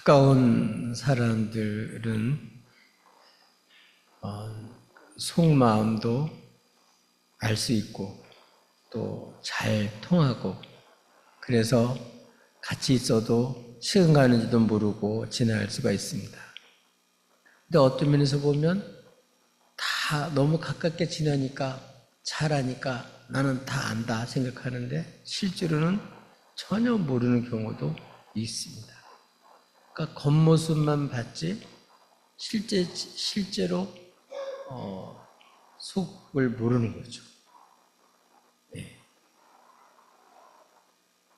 가까운 사람들은 속마음도 알 수 있고 또 잘 통하고, 그래서 같이 있어도 시간 가는지도 모르고 지나갈 수가 있습니다. 근데 어떤 면에서 보면 다 너무 가깝게 지내니까 잘하니까 나는 다 안다 생각하는데 실제로는 전혀 모르는 경우도 있습니다. 그러니까 겉모습만 봤지 실제로 속을 모르는 거죠. 네.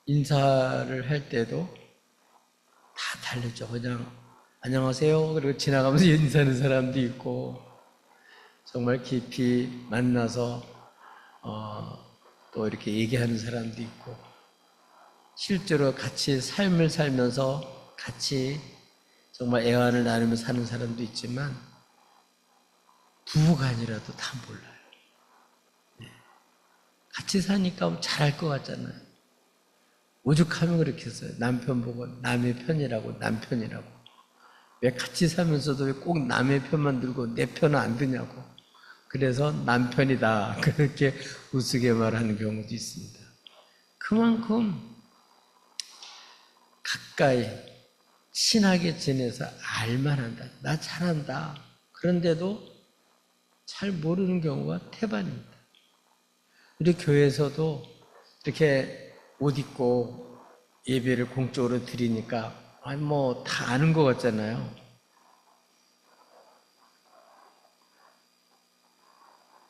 인사를 할 때도 다 다르죠. 그냥 안녕하세요 그리고 지나가면서 인사하는 사람도 있고, 정말 깊이 만나서 또 이렇게 얘기하는 사람도 있고, 실제로 같이 삶을 살면서 같이 정말 애환을 나누며 사는 사람도 있지만 부부가 아니라도 다 몰라요. 네. 같이 사니까 잘할 것 같잖아요. 오죽하면 그렇게 했어요. 남편 보고 남의 편이라고, 남편이라고. 왜 같이 살면서도 왜 꼭 남의 편만 들고 내 편은 안 드냐고. 그래서 남편이다 그렇게 우스개 말하는 경우도 있습니다. 그만큼 가까이 친하게 지내서 알만한다, 나 잘한다, 그런데도 잘 모르는 경우가 태반입니다. 우리 교회에서도 이렇게 옷 입고 예배를 공적으로 드리니까 다 아는 것 같잖아요.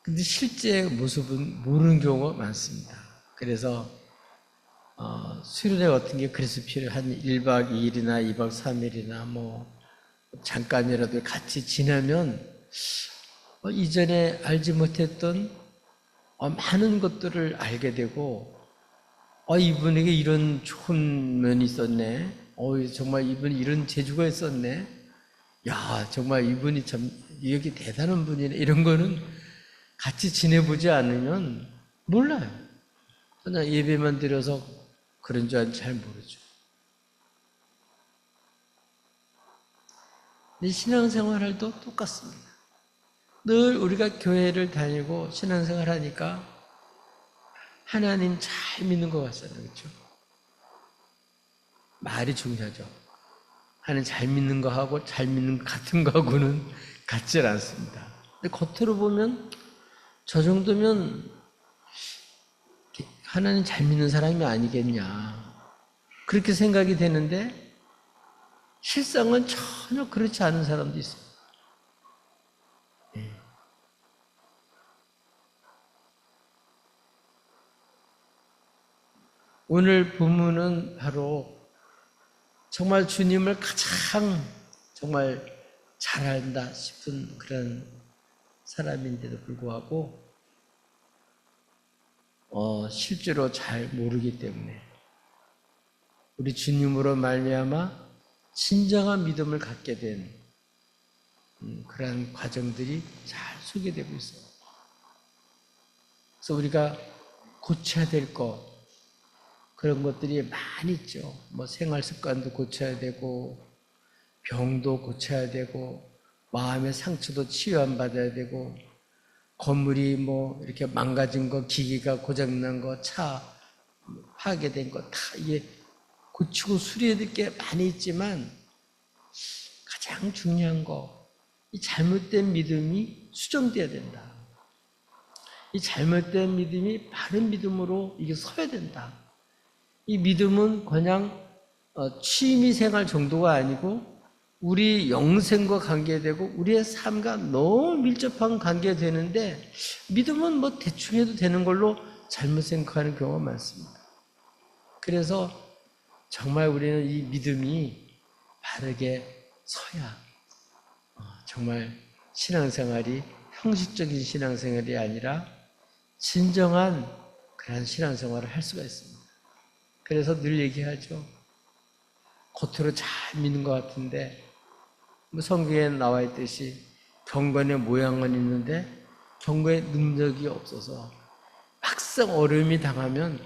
근데 실제 모습은 모르는 경우가 많습니다. 그래서 수련회 같은 게 그래서 필요한 1박 2일이나 2박 3일이나 잠깐이라도 같이 지내면 이전에 알지 못했던 많은 것들을 알게 되고, 이분에게 이런 좋은 면이 있었네. 정말 이분이 이런 재주가 있었네. 야, 정말 이분이 참 여기 대단한 분이네. 이런 거는 같이 지내보지 않으면 몰라요. 그냥 예배만 드려서 그런 줄 잘 모르죠. 근데 신앙생활도 똑같습니다. 늘 우리가 교회를 다니고 신앙생활 하니까 하나님 잘 믿는 것 같잖아요. 그렇죠? 말이 중요하죠. 하나님 잘 믿는 거 하고 잘 믿는 것 같은 거하고는 같지 않습니다. 근데 겉으로 보면 저 정도면 하나님 잘 믿는 사람이 아니겠냐, 그렇게 생각이 되는데 실상은 전혀 그렇지 않은 사람도 있어요. 네. 오늘 본문은 바로 정말 주님을 가장 정말 잘 안다 싶은 그런 사람인데도 불구하고 실제로 잘 모르기 때문에 우리 주님으로 말미암아 진정한 믿음을 갖게 된 그런 과정들이 잘 소개되고 있어요. 그래서 우리가 고쳐야 될 것, 그런 것들이 많이 있죠. 생활 습관도 고쳐야 되고, 병도 고쳐야 되고, 마음의 상처도 치유받아야 되고, 건물이 이렇게 망가진 거, 기기가 고장난 거, 차 파괴된 거 다 이게 고치고 수리해야 될 게 많이 있지만 가장 중요한 거, 이 잘못된 믿음이 수정돼야 된다. 이 잘못된 믿음이 바른 믿음으로 이게 서야 된다. 이 믿음은 그냥 취미생활 정도가 아니고 우리 영생과 관계되고 우리의 삶과 너무 밀접한 관계되는데, 믿음은 대충 해도 되는 걸로 잘못 생각하는 경우가 많습니다. 그래서 정말 우리는 이 믿음이 바르게 서야 정말 신앙생활이 형식적인 신앙생활이 아니라 진정한 그런 신앙생활을 할 수가 있습니다. 그래서 늘 얘기하죠. 겉으로 잘 믿는 것 같은데 성경에 나와 있듯이 경건의 모양은 있는데 경건의 능력이 없어서 막상 어려움이 당하면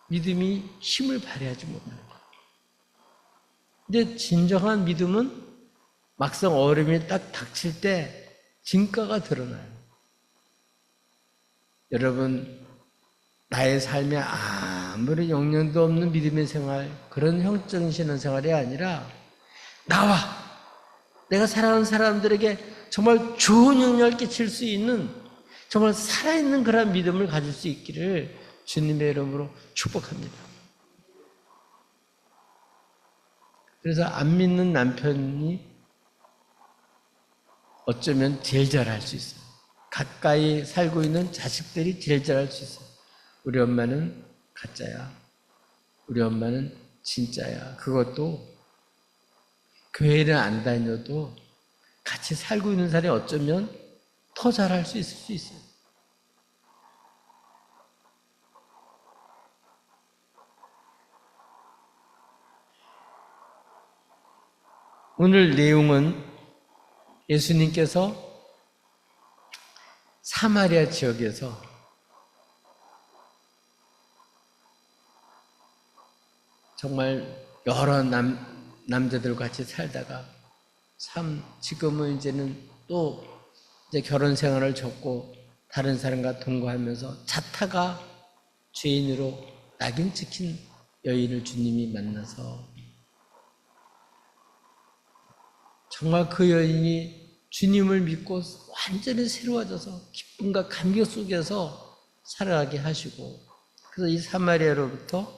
믿음이 힘을 발휘하지 못하는 거예요. 근데 진정한 믿음은 막상 어려움이 딱 닥칠 때 진가가 드러나요. 여러분, 나의 삶에 아무리 영향도 없는 믿음의 생활, 그런 형적인 신앙생활이 아니라 나와 내가 사랑하는 사람들에게 정말 좋은 영향을 끼칠 수 있는 정말 살아있는 그런 믿음을 가질 수 있기를 주님의 이름으로 축복합니다. 그래서 안 믿는 남편이 어쩌면 제일 잘할 수 있어요. 가까이 살고 있는 자식들이 제일 잘할 수 있어요. 우리 엄마는 가짜야. 우리 엄마는 진짜야. 그것도 교회를 안 다녀도 같이 살고 있는 사람이 어쩌면 더 잘할 수 있을 수 있어요. 오늘 내용은 예수님께서 사마리아 지역에서 정말 여러 남자들과 같이 살다가 참 지금은 이제는 또 이제 결혼 생활을 접고 다른 사람과 동거하면서 자타가 죄인으로 낙인 찍힌 여인을 주님이 만나서 정말 그 여인이 주님을 믿고 완전히 새로워져서 기쁨과 감격 속에서 살아가게 하시고 그래서 이 사마리아로부터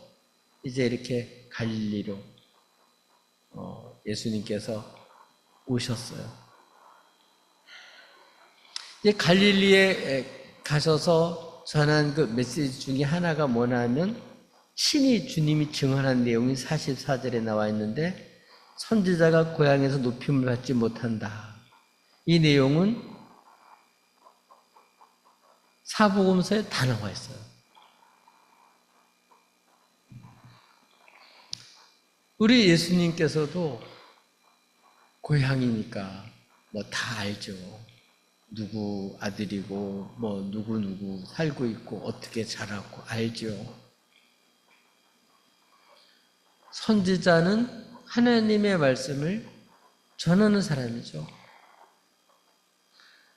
이제 이렇게 갈릴리로 예수님께서 오셨어요. 이제 갈릴리에 가셔서 전한 그 메시지 중에 하나가 뭐냐면 친히 주님이 증언한 내용이 44절에 나와 있는데 선지자가 고향에서 높임을 받지 못한다. 이 내용은 사복음서에 다 나와 있어요. 우리 예수님께서도 고향이니까 뭐 다 알죠. 누구 아들이고 뭐 누구 살고 있고 어떻게 자라고 알죠. 선지자는 하나님의 말씀을 전하는 사람이죠.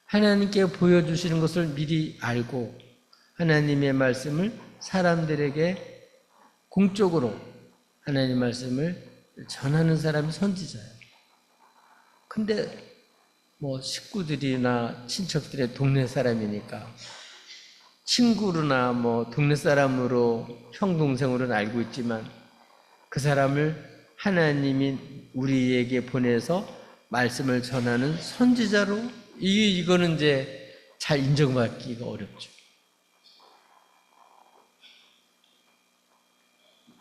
하나님께 보여주시는 것을 미리 알고 하나님의 말씀을 사람들에게 공적으로 하나님의 말씀을 전하는 사람이 선지자예요. 근데 뭐 식구들이나 친척들의 동네 사람이니까 친구로나 뭐 동네 사람으로 형 동생으로는 알고 있지만 그 사람을 하나님이 우리에게 보내서 말씀을 전하는 선지자로 이거는 이제 잘 인정받기가 어렵죠.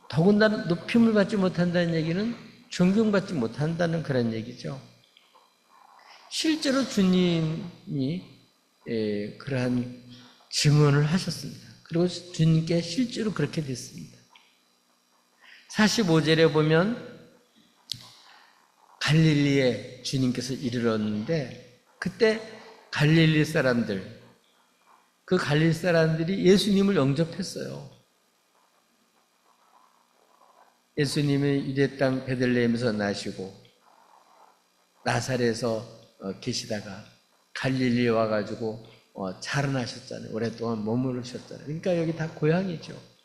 더군다나 높임을 받지 못한다는 얘기는 존경받지 못한다는 그런 얘기죠. 실제로 주님이 그러한 증언을 하셨습니다. 그리고 주님께 실제로 그렇게 됐습니다. 45절에 보면 갈릴리에 주님께서 이르렀는데 그때 갈릴리 사람들, 그 갈릴리 사람들이 예수님을 영접했어요. 예수님은 유대 땅 베들레헴에서 나시고 나사렛에서 계시다가 갈릴리에 와가지고 자라나셨잖아요. 오랫동안 머무르셨잖아요. 그러니까 여기 다 고향이죠.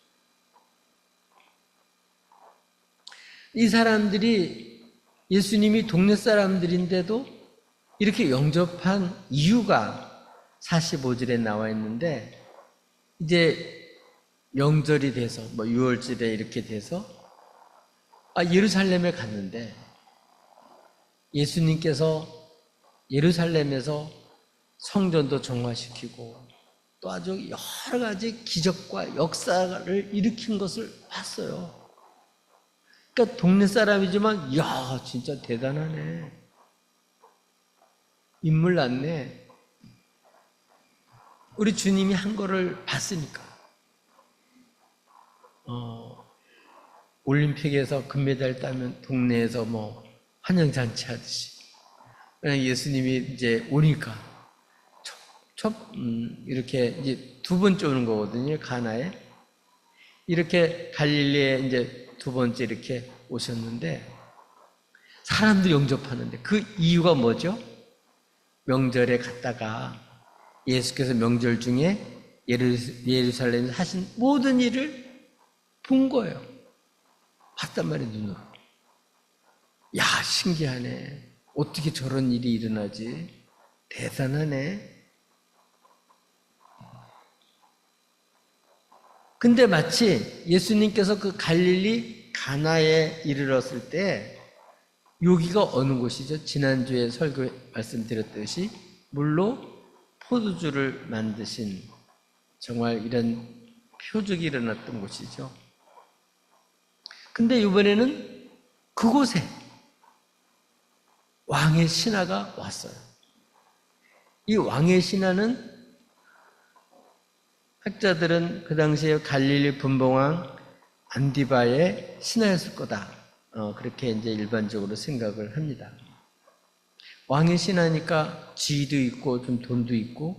이 사람들이 예수님이 동네 사람들인데도 이렇게 영접한 이유가 45절에 나와 있는데 이제 명절이 돼서 뭐 6월절에 이렇게 돼서 예루살렘에 갔는데 예수님께서 예루살렘에서 성전도 정화시키고 또 아주 여러 가지 기적과 역사를 일으킨 것을 봤어요. 그러니까 동네 사람이지만 야 진짜 대단하네. 인물 났네. 우리 주님이 한 거를 봤으니까. 올림픽에서 금메달 따면 동네에서 뭐 환영잔치 하듯이 그냥 예수님이 이제 오니까 이렇게 이제 두 번째 오는 거거든요. 가나에 이렇게 갈릴리에 이제 두 번째 이렇게 오셨는데 사람들이 영접하는데 그 이유가 뭐죠? 명절에 갔다가 예수께서 명절 중에 예루살렘에서 하신 모든 일을 본 거예요. 봤단 말이에요, 눈으로. 야, 신기하네. 어떻게 저런 일이 일어나지? 대단하네. 근데 마치 예수님께서 그 갈릴리 가나에 이르렀을 때 여기가 어느 곳이죠? 지난주에 설교 말씀드렸듯이 물로 포도주를 만드신 정말 이런 표적이 일어났던 곳이죠. 근데 이번에는 그곳에 왕의 신하가 왔어요. 이 왕의 신하는 학자들은 그 당시에 갈릴리 분봉왕 안디바의 신하였을 거다. 그렇게 이제 일반적으로 생각을 합니다. 왕의 신하니까 지위도 있고 좀 돈도 있고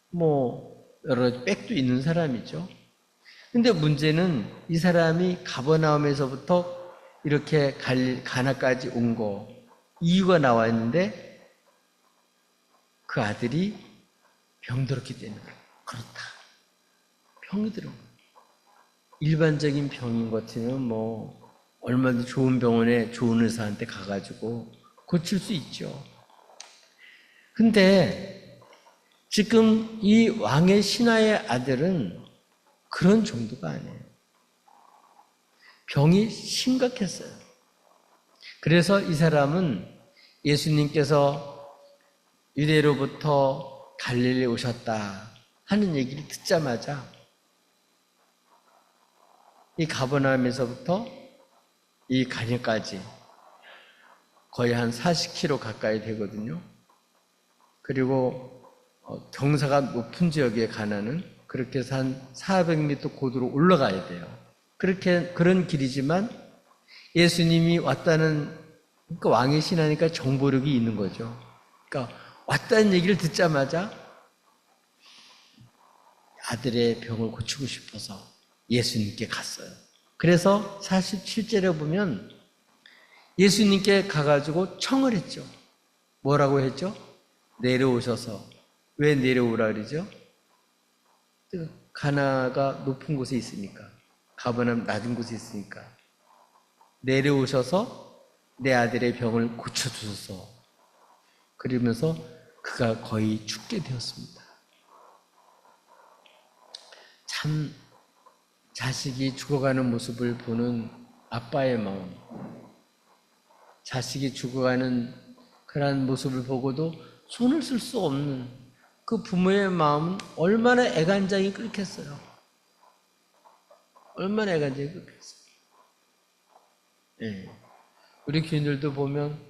뭐 여러 백도 있는 사람이죠. 근데 문제는 이 사람이 가버나움에서부터 이렇게 가나까지 온 거 이유가 나와 있는데 그 아들이 병들었기 때문에 그렇다. 병이 들어. 일반적인 병인 것 같으면 뭐 얼마든지 좋은 병원에 좋은 의사한테 가가지고 고칠 수 있죠. 근데 지금 이 왕의 신하의 아들은 그런 정도가 아니에요. 병이 심각했어요. 그래서 이 사람은 예수님께서 유대로부터 갈릴리에 오셨다 하는 얘기를 듣자마자 이 가버나움에서부터 이 가냐까지 거의 한 40km 가까이 되거든요. 그리고 경사가 높은 지역에 가나는 그렇게 해서 한 400m 고도로 올라가야 돼요. 그런 길이지만 예수님이 왔다는, 그러니까 왕의 신하니까 정보력이 있는 거죠. 그러니까 왔다는 얘기를 듣자마자 아들의 병을 고치고 싶어서 예수님께 갔어요. 그래서 사실 실제로 보면 예수님께 가가지고 청을 했죠. 뭐라고 했죠? 내려오셔서. 왜 내려오라 그러죠? 가나가 높은 곳에 있으니까. 가버나움 낮은 곳에 있으니까. 내려오셔서 내 아들의 병을 고쳐주소서. 그러면서 그가 거의 죽게 되었습니다. 참 자식이 죽어가는 모습을 보는 아빠의 마음, 자식이 죽어가는 그러한 모습을 보고도 손을 쓸 수 없는 그 부모의 마음은 얼마나 애간장이 끓겠어요. 얼마나 애간장이 끓겠어요. 네. 우리 교인들도 보면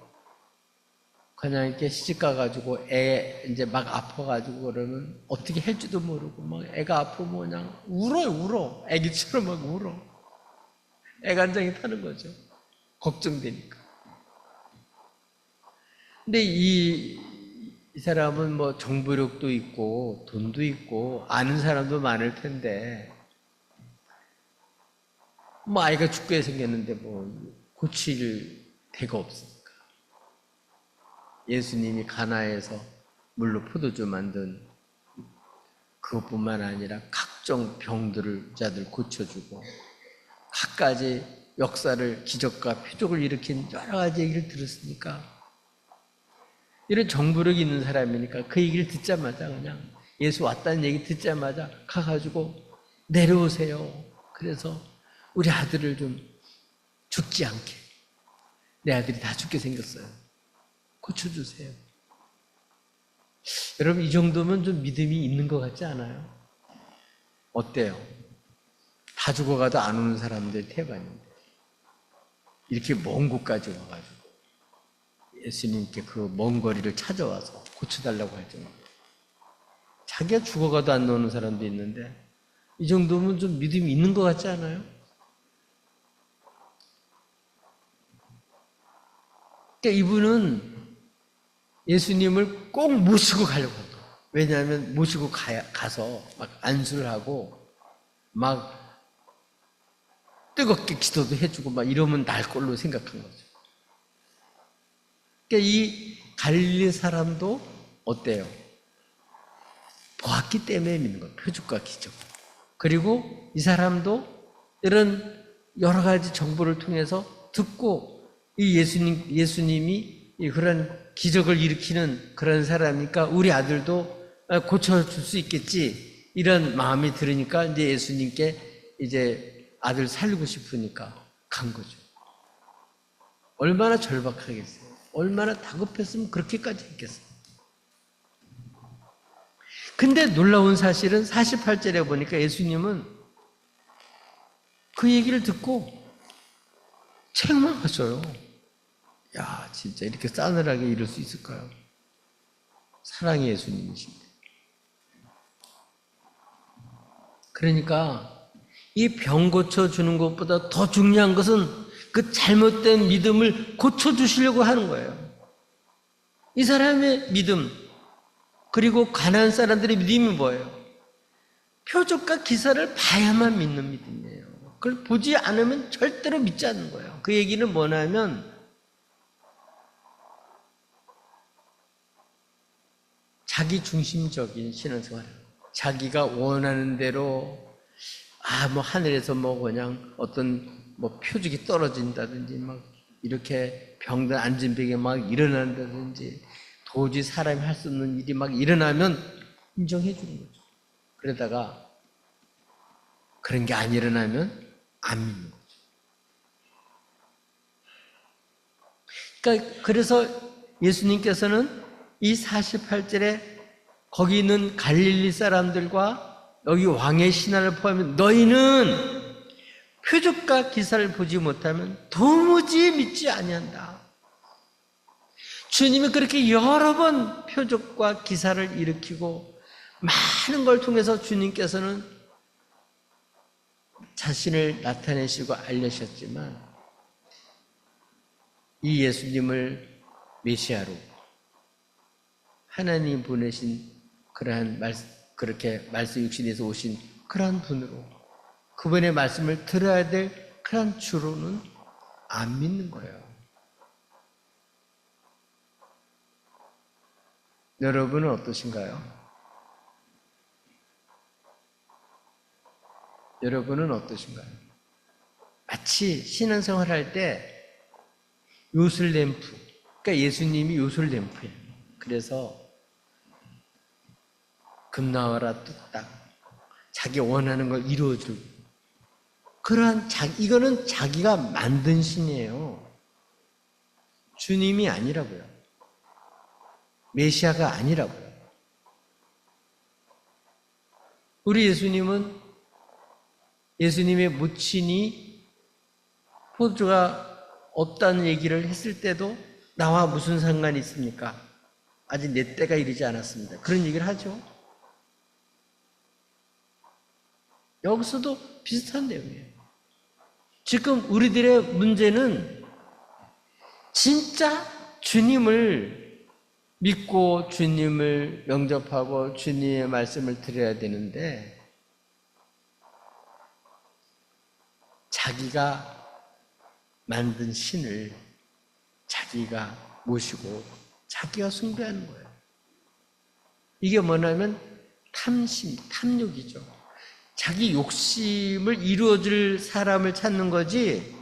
그냥 이렇게 시집가가지고 애 이제 막 아파가지고 그러면 어떻게 할지도 모르고 막 애가 아프면 그냥 울어. 애기처럼 막 울어. 애간장이 타는 거죠. 걱정되니까. 근데 이 사람은 뭐 정보력도 있고 돈도 있고 아는 사람도 많을 텐데 뭐 아이가 죽게 생겼는데 뭐 고칠 데가 없으니까 예수님이 가나에서 물로 포도주 만든 그것뿐만 아니라 각종 병들을 자들 고쳐주고 갖가지 역사를 기적과 표적을 일으킨 여러 가지 얘기를 들었으니까 이런 정보력이 있는 사람이니까 그 얘기를 듣자마자 그냥 예수 왔다는 얘기 듣자마자 가가지고 내려오세요. 그래서 우리 아들을 좀 죽지 않게, 내 아들이 다 죽게 생겼어요. 고쳐주세요. 여러분 이 정도면 좀 믿음이 있는 것 같지 않아요? 어때요? 다 죽어가도 안 오는 사람들 태반인데 이렇게 먼 곳까지 와가지고 예수님께 그 먼 거리를 찾아와서 고쳐달라고 할 정도로 자기가 죽어가도 안 나오는 사람도 있는데 이 정도면 좀 믿음이 있는 것 같지 않아요? 그러니까 이분은 예수님을 꼭 모시고 가려고 해요. 왜냐하면 모시고 가서 막 안수를 하고 막 뜨겁게 기도도 해주고 막 이러면 날 걸로 생각한 거죠. 그러니까 이 갈릴리 사람도 어때요? 보았기 때문에 믿는 거예요. 표적과 기적. 그리고 이 사람도 이런 여러 가지 정보를 통해서 듣고 이 예수님이 그런 기적을 일으키는 그런 사람이니까 우리 아들도 고쳐줄 수 있겠지. 이런 마음이 들으니까 이제 예수님께 이제 아들 살리고 싶으니까 간 거죠. 얼마나 절박하겠어요. 얼마나 다급했으면 그렇게까지 했겠어요. 근데 놀라운 사실은 48절에 보니까 예수님은 그 얘기를 듣고 책망하셔요. 야, 진짜 이렇게 싸늘하게 이럴 수 있을까요? 사랑의 예수님이십니다. 그러니까 이 병 고쳐주는 것보다 더 중요한 것은 그 잘못된 믿음을 고쳐주시려고 하는 거예요. 이 사람의 믿음, 그리고 가난한 사람들의 믿음이 뭐예요? 표적과 기사를 봐야만 믿는 믿음이에요. 그걸 보지 않으면 절대로 믿지 않는 거예요. 그 얘기는 뭐냐면 자기 중심적인 신앙생활이에요. 자기가 원하는 대로 뭐 하늘에서 뭐 그냥 어떤 뭐 표적이 떨어진다든지 막 이렇게 병든 앉은 병에 막 일어난다든지 도저히 사람이 할 수 없는 일이 막 일어나면 인정해 주는 거죠. 그러다가 그런 게 안 일어나면 안 믿는 거죠. 그러니까 그래서 예수님께서는 이 48절에 거기 있는 갈릴리 사람들과 여기 왕의 신하를 포함해 너희는 표적과 기사를 보지 못하면 도무지 믿지 아니한다. 주님이 그렇게 여러 번 표적과 기사를 일으키고 많은 걸 통해서 주님께서는 자신을 나타내시고 알려셨지만 이 예수님을 메시아로 하나님 보내신 그러한 그렇게 말씀 육신에서 오신 그러한 분으로 그분의 말씀을 들어야 될 그러한 주로는 안 믿는 거예요. 여러분은 어떠신가요? 여러분은 어떠신가요? 마치 신앙생활 할 때 요술램프, 그러니까 예수님이 요술램프예요. 그래서 금 나와라 뚝딱 자기 원하는 걸 이루어주고 그러한 이거는 자기가 만든 신이에요. 주님이 아니라고요. 메시아가 아니라고요. 우리 예수님은 예수님의 모친이 포도가 없다는 얘기를 했을 때도 나와 무슨 상관이 있습니까? 아직 내 때가 이르지 않았습니다. 그런 얘기를 하죠. 여기서도 비슷한 내용이에요. 지금 우리들의 문제는 진짜 주님을 믿고 주님을 영접하고 주님의 말씀을 들어야 되는데 자기가 만든 신을 자기가 모시고 자기가 숭배하는 거예요. 이게 뭐냐면 탐심, 탐욕이죠. 자기 욕심을 이루어줄 사람을 찾는 거지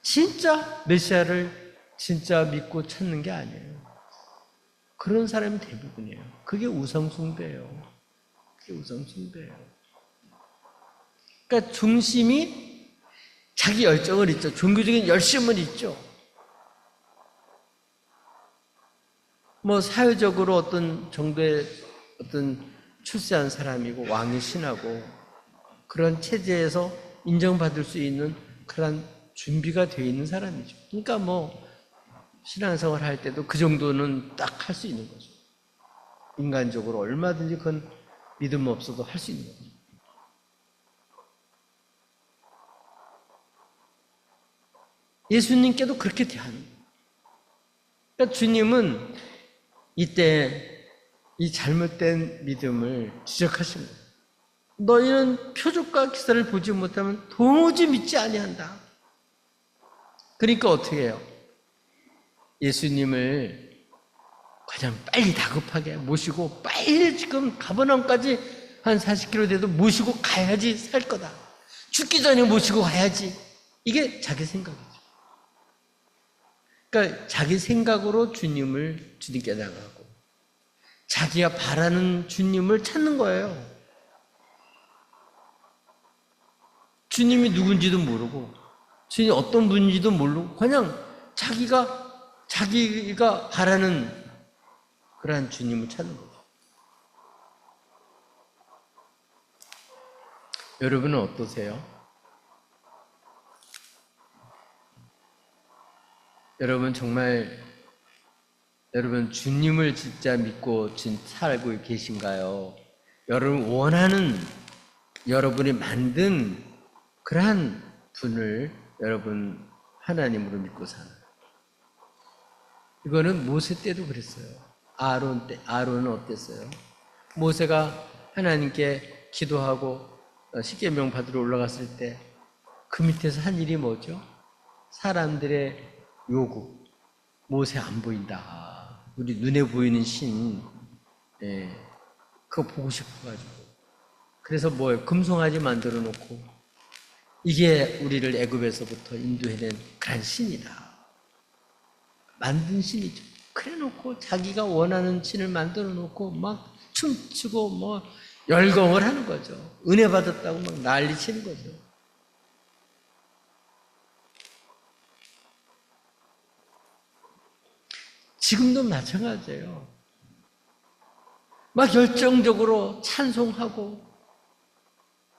진짜 메시아를 진짜 믿고 찾는 게 아니에요. 그런 사람이 대부분이에요. 그게 우상숭배예요. 그게 우상숭배예요. 그러니까 중심이 자기 열정을 있죠. 종교적인 열심을 있죠. 뭐 사회적으로 어떤 정도의 어떤 출세한 사람이고 왕이 신하고 그런 체제에서 인정받을 수 있는 그런 준비가 되어 있는 사람이죠. 그러니까 뭐 신앙생활 할 때도 그 정도는 딱 할 수 있는 거죠. 인간적으로 얼마든지 그건 믿음 없어도 할 수 있는 거죠. 예수님께도 그렇게 대하는 거예요. 그러니까 주님은 이때 이 잘못된 믿음을 지적하신 거예요. 너희는 표적과 기사를 보지 못하면 도무지 믿지 아니한다. 그러니까 어떻게 해요? 예수님을 그냥 빨리 다급하게 모시고 빨리 지금 가버나움까지 한 40km 돼도 모시고 가야지 살 거다. 죽기 전에 모시고 가야지. 이게 자기 생각이죠. 그러니까 자기 생각으로 주님께 나가고 자기가 바라는 주님을 찾는 거예요. 주님이 누군지도 모르고 주님이 어떤 분인지도 모르고 그냥 자기가 바라는 그러한 주님을 찾는 거죠. 여러분은 어떠세요? 여러분 주님을 진짜 믿고 살고 계신가요? 여러분 원하는, 여러분이 만든 그러한 분을 여러분 하나님으로 믿고 사는. 이거는 모세 때도 그랬어요. 아론은 어땠어요? 모세가 하나님께 기도하고 십계명 받으러 올라갔을 때 그 밑에서 한 일이 뭐죠? 사람들의 요구. 모세 안 보인다. 우리 눈에 보이는 신, 그거 보고 싶어가지고. 그래서 뭐예요? 금송아지 만들어 놓고 이게 우리를 애굽에서부터 인도해낸 그런 신이다. 만든 신이죠. 그래 놓고 자기가 원하는 신을 만들어 놓고 막 춤추고 뭐 열광을 하는 거죠. 은혜 받았다고 막 난리 치는 거죠. 지금도 마찬가지예요. 막 열정적으로 찬송하고,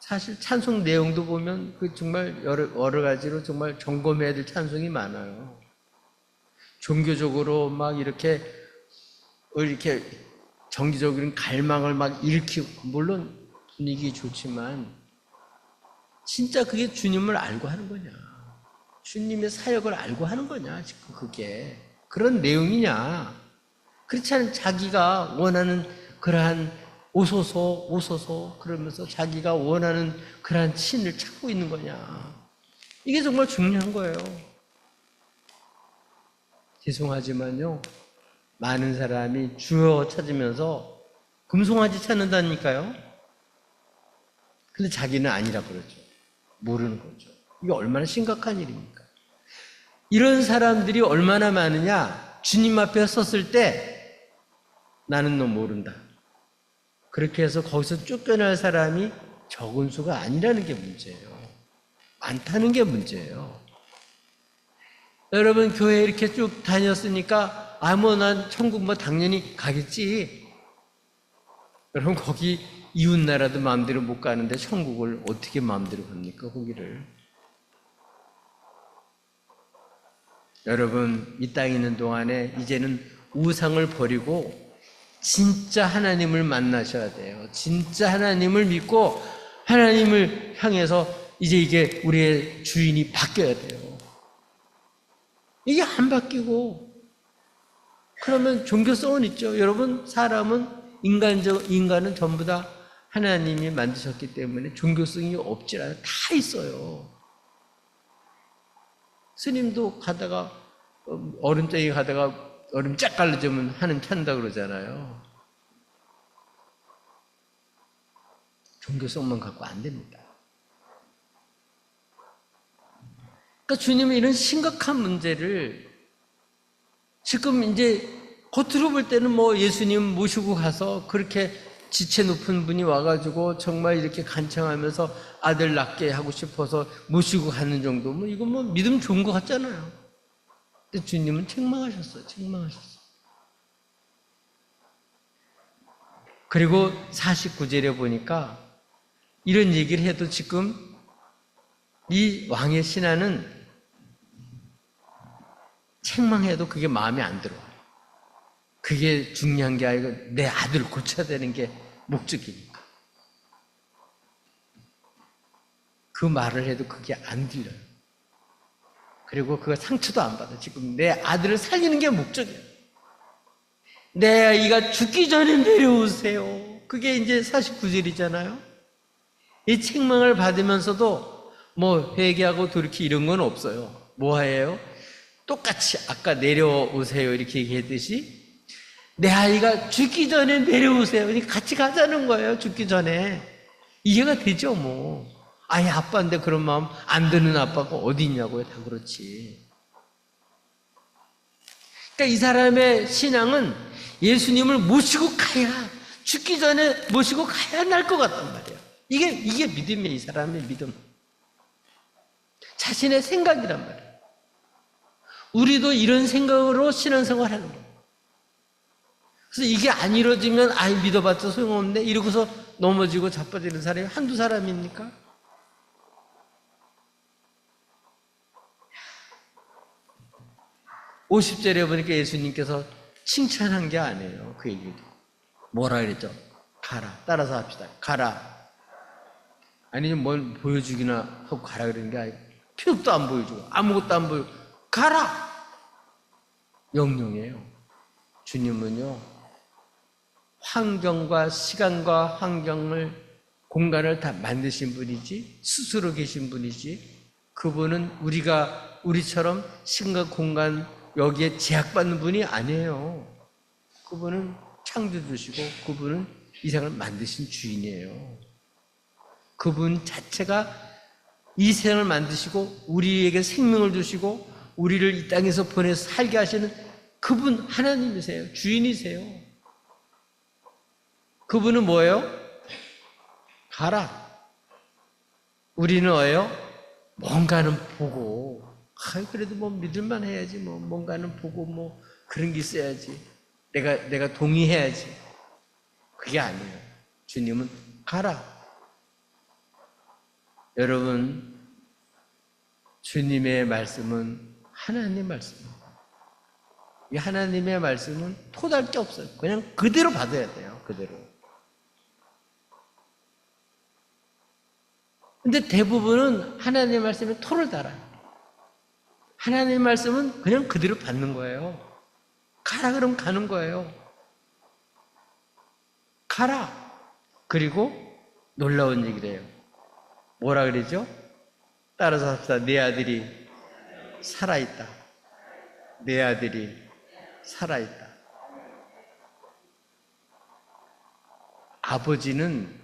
사실 찬송 내용도 보면 그 정말 여러 가지로 정말 점검해야 될 찬송이 많아요. 종교적으로 막 이렇게 정기적인 갈망을 막 일으키고, 물론 분위기 좋지만 진짜 그게 주님을 알고 하는 거냐, 주님의 사역을 알고 하는 거냐, 지금 그게 그런 내용이냐. 그렇지 않은 자기가 원하는 그러한 오소서 그러면서 자기가 원하는 그러한 신을 찾고 있는 거냐. 이게 정말 중요한 거예요. 죄송하지만요, 많은 사람이 주여 찾으면서 금송아지 찾는다니까요. 근데 자기는 아니라 그러죠. 모르는 거죠. 이게 얼마나 심각한 일입니까? 이런 사람들이 얼마나 많으냐. 주님 앞에 섰을 때 나는 너 모른다. 그렇게 해서 거기서 쫓겨날 사람이 적은 수가 아니라는 게 문제예요. 많다는 게 문제예요. 여러분 교회 이렇게 쭉 다녔으니까 난 천국 당연히 가겠지. 여러분 거기 이웃나라도 마음대로 못 가는데 천국을 어떻게 마음대로 갑니까? 거기를. 여러분 이 땅에 있는 동안에 이제는 우상을 버리고 진짜 하나님을 만나셔야 돼요. 진짜 하나님을 믿고 하나님을 향해서 이제 이게 우리의 주인이 바뀌어야 돼요. 이게 안 바뀌고 그러면 종교성은 있죠. 여러분 인간은 전부 다 하나님이 만드셨기 때문에 종교성이 없지 않아요. 다 있어요. 스님도 가다가 얼음장에 가다가 얼음 쫙 갈라지면 하나님 찾는다 그러잖아요. 종교성만 갖고 안 됩니다. 그러니까 주님은 이런 심각한 문제를 지금 이제 겉으로 볼 때는 예수님 모시고 가서 그렇게 지체 높은 분이 와가지고 정말 이렇게 간청하면서 아들 낳게 하고 싶어서 모시고 가는 정도면 이거 믿음 좋은 것 같잖아요. 근데 주님은 책망하셨어요. 그리고 49절에 보니까 이런 얘기를 해도 지금 이 왕의 신하는 책망해도 그게 마음에 안 들어요. 그게 중요한 게 아니고 내 아들을 고쳐야 되는 게 목적이니까. 그 말을 해도 그게 안 들려요. 그리고 그거 상처도 안 받아. 지금 내 아들을 살리는 게 목적이에요. 내 아이가 죽기 전에 내려오세요. 그게 이제 49절이잖아요. 이 책망을 받으면서도 회개하고 돌이키 이런 건 없어요. 뭐예요? 똑같이 아까 내려오세요 이렇게 얘기했듯이 내 아이가 죽기 전에 내려오세요. 같이 가자는 거예요. 죽기 전에. 이해가 되죠 뭐. 아이 아빠인데 그런 마음 안 드는 아빠가 어디 있냐고요. 다 그렇지. 그러니까 이 사람의 신앙은 예수님을 모시고 가야, 죽기 전에 모시고 가야 날 것 같단 말이에요. 이게 믿음이에요. 이 사람의 믿음. 자신의 생각이란 말이에요. 우리도 이런 생각으로 신앙생활 하는 거예요. 그래서 이게 안 이루어지면 아이 믿어봤자 소용없네 이러고서 넘어지고 자빠지는 사람이 한두 사람입니까? (50절에) 보니까 예수님께서 칭찬한 게 아니에요. 그 얘기도 뭐라 그랬죠? 가라. 따라서 합시다. 가라. 아니 뭘 보여주기나 하고 가라 그러는 게 아니고 표도 안 보여주고 아무것도 안 보여주고 가라. 명령이에요. 주님은요 환경과 시간과 환경을 공간을 다 만드신 분이지 스스로 계신 분이지 그분은 우리처럼 시간과 공간 여기에 제약받는 분이 아니에요. 그분은 창조주시고 그분은 이 세상을 만드신 주인이에요. 그분 자체가 이 세상을 만드시고 우리에게 생명을 주시고 우리를 이 땅에서 보내서 살게 하시는 그분 하나님이세요. 주인이세요. 그분은 뭐예요? 가라. 우리는 뭐예요? 뭔가는 보고 그래도 뭐 믿을만 해야지 뭐 뭔가는 보고 뭐 그런 게 있어야지 내가 동의해야지. 그게 아니에요. 주님은 가라. 여러분 주님의 말씀은 하나님 말씀입니다. 이 하나님의 말씀은 토달 게 없어요. 그냥 그대로 받아야 돼요. 그대로. 근데 대부분은 하나님의 말씀에 토를 달아요. 하나님의 말씀은 그냥 그대로 받는 거예요. 가라 그러면 가는 거예요. 가라. 그리고 놀라운 얘기를 해요. 뭐라 그러죠? 따라서 합시다. 내 아들이 살아있다. 내 아들이 살아있다. 아버지는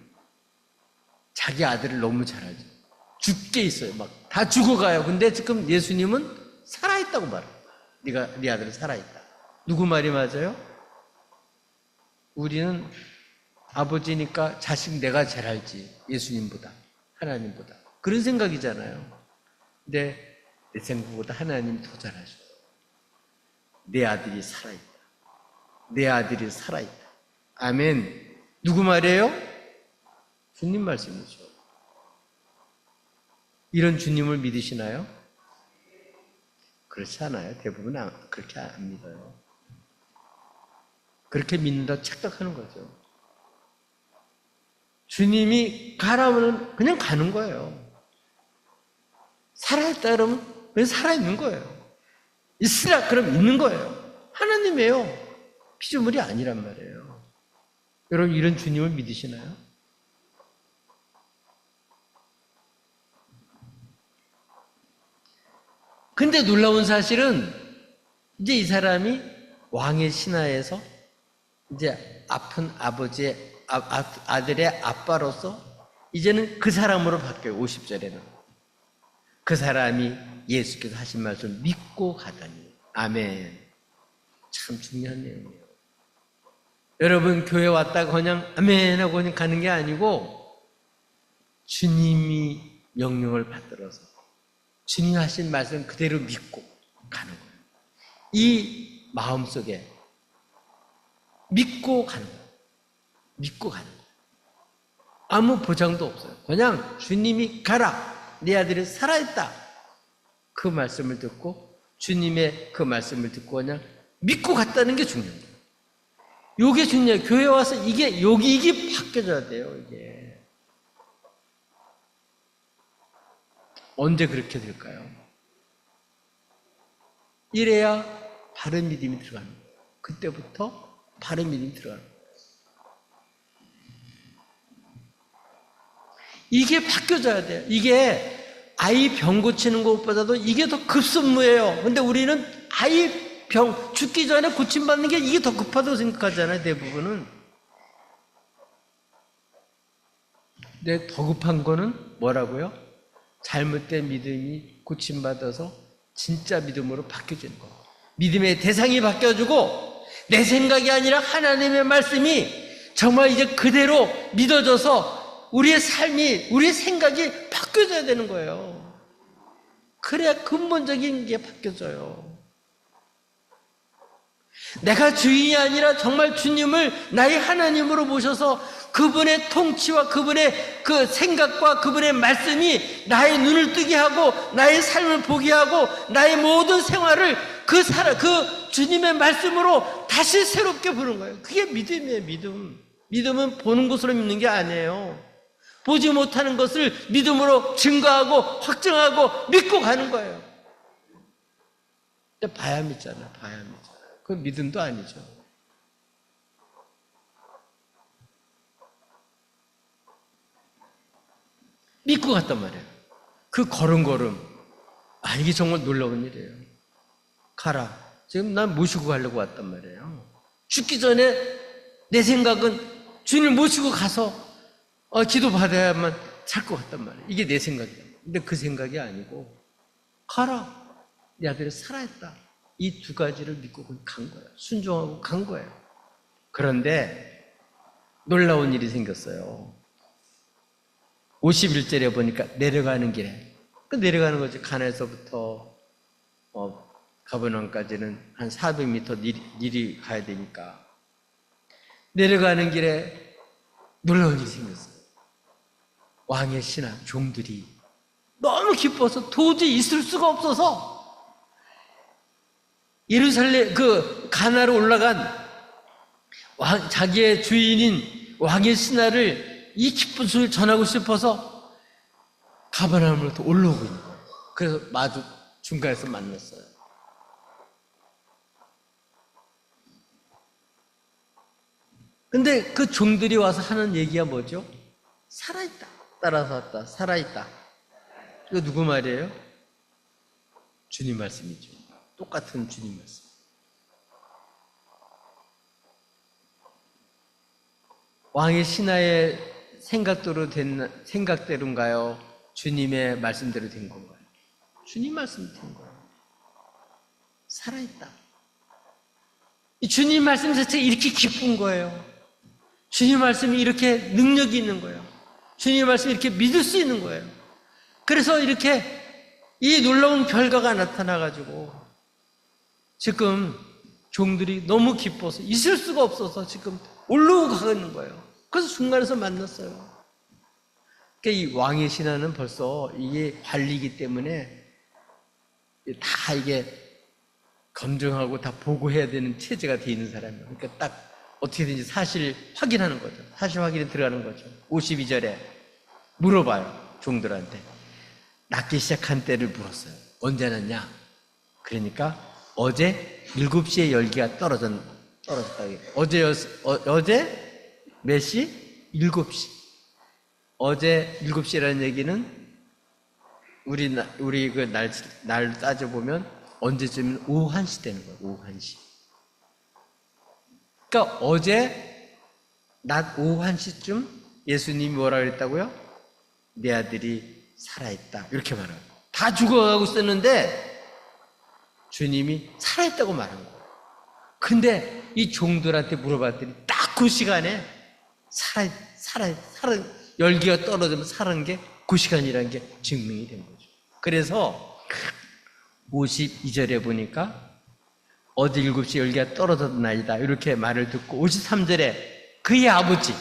자기 아들을 너무 잘 알죠. 죽게 있어요. 막 다 죽어가요. 근데 지금 예수님은 살아있다고 말해요. 네 아들은 살아있다. 누구 말이 맞아요? 우리는 아버지니까 자식 내가 잘 알지. 예수님보다 하나님보다 그런 생각이잖아요. 근데 내 생각보다 하나님이 더 잘 아셔. 내 아들이 살아있다. 내 아들이 살아있다. 아멘. 누구 말이에요? 주님 말씀이죠. 이런 주님을 믿으시나요? 그렇지 않아요. 대부분 그렇게 안 믿어요. 그렇게 믿는다고 착각하는 거죠. 주님이 가라면 그냥 가는 거예요. 살아있다 그러면 그냥 살아있는 거예요. 있으라 그러면 있는 거예요. 하나님이에요. 피조물이 아니란 말이에요. 여러분 이런 주님을 믿으시나요? 근데 놀라운 사실은 이제 이 사람이 왕의 신하에서 이제 아픈 아버지의 아들의 아빠로서 이제는 그 사람으로 바뀌어요. 50절에는 그 사람이 예수께서 하신 말씀을 믿고 가다니. 아멘. 참 중요한 내용이에요. 여러분 교회 왔다가 그냥 아멘 하고 그냥 가는 게 아니고 주님이 명령을 받들어서 주님이 하신 말씀 그대로 믿고 가는 거예요. 이 마음속에 믿고 가는 거예요. 믿고 가는 거예요. 아무 보장도 없어요. 그냥 주님이 가라. 내 아들이 살아있다. 그 말씀을 듣고 주님의 그 말씀을 듣고 그냥 믿고 갔다는 게 중요한 거예요. 이게 중요해요. 교회 와서 이게 바뀌어져야 돼요. 이게. 언제 그렇게 될까요? 이래야 바른 믿음이 들어가는 거예요. 그때부터 바른 믿음이 들어가는 거예요. 이게 바뀌어져야 돼요. 이게 아이 병 고치는 것보다도 이게 더 급선무예요. 근데 우리는 아이 병 죽기 전에 고침받는 게 이게 더 급하다고 생각하잖아요, 대부분은. 근데 더 급한 거는 뭐라고요? 잘못된 믿음이 고침받아서 진짜 믿음으로 바뀌어지는 거예요. 믿음의 대상이 바뀌어지고 내 생각이 아니라 하나님의 말씀이 정말 이제 그대로 믿어져서 우리의 삶이, 우리의 생각이 바뀌어져야 되는 거예요. 그래야 근본적인 게 바뀌어져요. 내가 주인이 아니라 정말 주님을 나의 하나님으로 모셔서 그분의 통치와 그분의 그 생각과 그분의 말씀이 나의 눈을 뜨게 하고 나의 삶을 보게 하고 나의 모든 생활을 그 주님의 말씀으로 다시 새롭게 보는 거예요. 그게 믿음이에요, 믿음. 믿음은 보는 것으로 믿는 게 아니에요. 보지 못하는 것을 믿음으로 증거하고 확증하고 믿고 가는 거예요. 근데 봐야 믿잖아요, 봐야 믿잖아요. 그건 믿음도 아니죠. 믿고 갔단 말이에요. 그 걸음걸음. 아, 이게 정말 놀라운 일이에요. 가라. 지금 난 모시고 가려고 왔단 말이에요. 죽기 전에 내 생각은 주님을 모시고 가서 기도 받아야만 살 것 같단 말이에요. 이게 내 생각이에요. 근데 그 생각이 아니고 가라. 내 아들이 살아있다. 이 두 가지를 믿고 간 거예요. 순종하고 간 거예요. 그런데 놀라운 일이 생겼어요. 51절에 보니까 내려가는 길에, 그 내려가는 거지. 가나에서부터 가버나움까지는 한 400m 미리 가야 되니까 내려가는 길에 놀라운 일이 생겼어요. 왕의 신하 종들이 너무 기뻐서 도저히 있을 수가 없어서 예루살렘 그 가나로 올라간 자기의 주인인 왕의 신하를 이 기쁜 소리를 전하고 싶어서 가버나움으로부터 올라오고 있는 거예요. 그래서 마주 중간에서 만났어요. 근데 그 종들이 와서 하는 얘기가 뭐죠? 살아있다. 따라서 왔다. 살아있다. 이거 누구 말이에요? 주님 말씀이죠. 똑같은 주님 말씀. 왕의 신하의 생각대로인가요? 주님의 말씀대로 된 건가요? 주님 말씀대로 된 거예요. 살아있다. 이 주님 말씀 자체가 이렇게 기쁜 거예요. 주님 말씀이 이렇게 능력이 있는 거예요. 주님 말씀이 이렇게 믿을 수 있는 거예요. 그래서 이렇게 이 놀라운 결과가 나타나가지고 지금 종들이 너무 기뻐서 있을 수가 없어서 지금 올라오고 가는 거예요. 그래서 중간에서 만났어요. 그러니까 이 왕의 신하는 벌써 이게 관리이기 때문에 다 이게 검증하고 다 보고해야 되는 체제가 돼 있는 사람이에요. 그러니까 딱 어떻게든지 사실 확인하는 거죠. 사실 확인에 들어가는 거죠. 52절에 물어봐요. 종들한테. 낫기 시작한 때를 물었어요. 언제 났냐? 그러니까 어제 7시에 열기가 떨어졌다. 어제 몇 시? 7시. 어제 7시라는 얘기는 우리 그 날 따져보면 언제쯤이면 오후 1시 되는 거예요. 오후 1시. 그러니까 어제 낮 오후 1시쯤 예수님이 뭐라 그랬다고요? 내 아들이 살아있다. 이렇게 말해요. 다 죽어가고 있었는데 주님이 살아있다고 말한 거예요. 근데 이 종들한테 물어봤더니 딱 그 시간에 열기가 떨어지면 살은 게 그 시간이라는 게 증명이 된 거죠. 그래서 52절에 보니까 어제 7시 열기가 떨어졌나이다 이렇게 말을 듣고 53절에 그의 아버지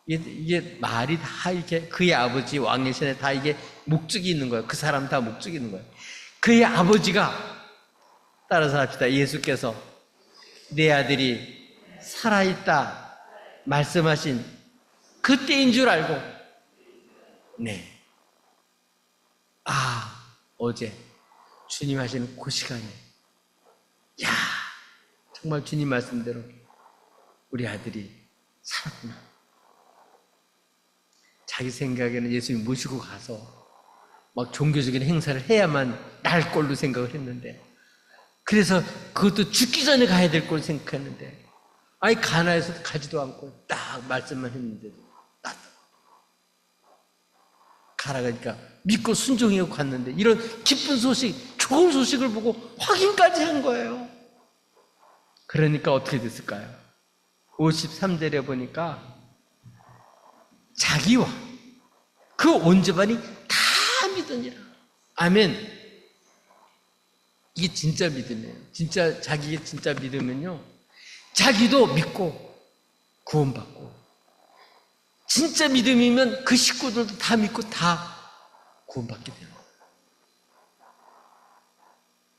이게 말이 다 이렇게 그의 아버지 왕의 신에 다 이게 목적이 있는 거예요. 그 사람 다 목적이 있는 거예요. 그의 아버지가 따라서 합시다. 예수께서 내 아들이 살아있다 말씀하신 그때인 줄 알고 네. 어제 주님 하시는 그 시간에 야 정말 주님 말씀대로 우리 아들이 살았구나. 자기 생각에는 예수님 모시고 가서 막 종교적인 행사를 해야만 날 걸로 생각을 했는데, 그래서 그것도 죽기 전에 가야 될 걸 생각했는데, 아니 가나에서 가지도 않고 딱 말씀만 했는데도 딱 가라가니까 믿고 순종하고 갔는데, 이런 기쁜 소식, 좋은 소식을 보고 확인까지 한 거예요. 그러니까 어떻게 됐을까요? 53절에 보니까 자기와 그 온 집안이 다 믿으니라. 아멘. 이게 진짜 믿음이에요. 진짜 자기의 진짜 믿음은요, 자기도 믿고 구원받고, 진짜 믿음이면 그 식구들도 다 믿고 다 구원받게 되는 거예요.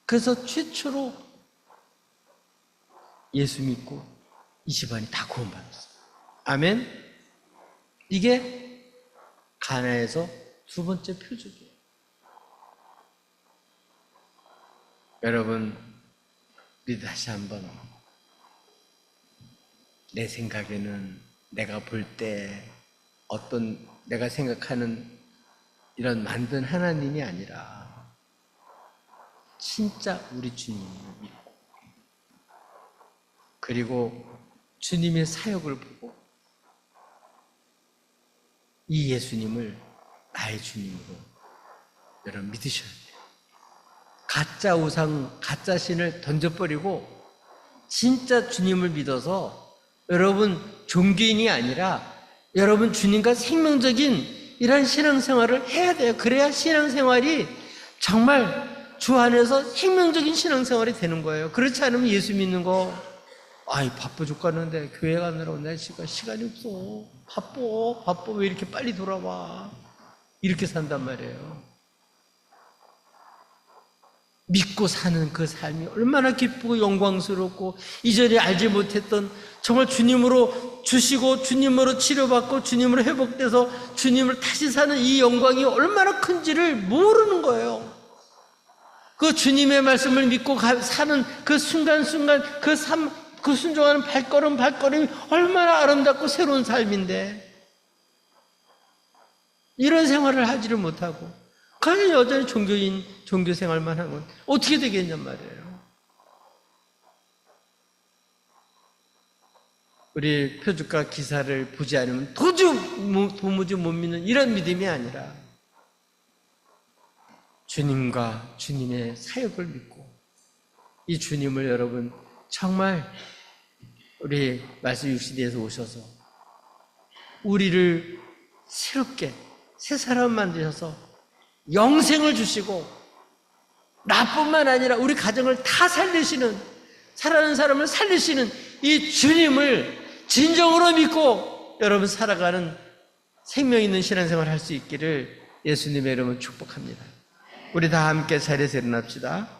그래서 최초로 예수 믿고 이 집안이 다 구원받았어요. 아멘. 이게 가나에서 두 번째 표적이에요. 여러분, 우리 다시 한번, 내 생각에는 내가 볼 때 어떤 내가 생각하는 이런 만든 하나님이 아니라 진짜 우리 주님을 믿고, 그리고 주님의 사역을 보고 이 예수님을 나의 주님으로 여러분 믿으셔야 돼요. 가짜 우상, 가짜 신을 던져버리고 진짜 주님을 믿어서 여러분 종교인이 아니라 여러분 주님과 생명적인 이런 신앙생활을 해야 돼요. 그래야 신앙생활이 정말 주 안에서 생명적인 신앙생활이 되는 거예요. 그렇지 않으면 예수 믿는 거, 아이 바빠 죽겠는데 교회 가느라고 내 시간이 없어. 바빠 왜 이렇게 빨리 돌아와. 이렇게 산단 말이에요. 믿고 사는 그 삶이 얼마나 기쁘고 영광스럽고, 이전에 알지 못했던 정말 주님으로 주시고 주님으로 치료받고 주님으로 회복돼서 주님을 다시 사는 이 영광이 얼마나 큰지를 모르는 거예요. 그 주님의 말씀을 믿고 사는 그 순간순간, 그 순종하는 발걸음이 얼마나 아름답고 새로운 삶인데, 이런 생활을 하지를 못하고 그냥 여전히 종교 생활만 하면 어떻게 되겠냔 말이에요. 우리 표적과 기사를 보지 않으면 도무지 못 믿는 이런 믿음이 아니라 주님과 주님의 사역을 믿고, 이 주님을 여러분 정말 우리 말씀 육신에서 오셔서 우리를 새롭게 새 사람 만드셔서 영생을 주시고, 나뿐만 아니라 우리 가정을 다 살리시는, 살아가는 사람을 살리시는 이 주님을 진정으로 믿고 여러분 살아가는 생명 있는 신앙생활을 할 수 있기를 예수님의 이름으로 축복합니다. 우리 다 함께 자리에서 일어납시다.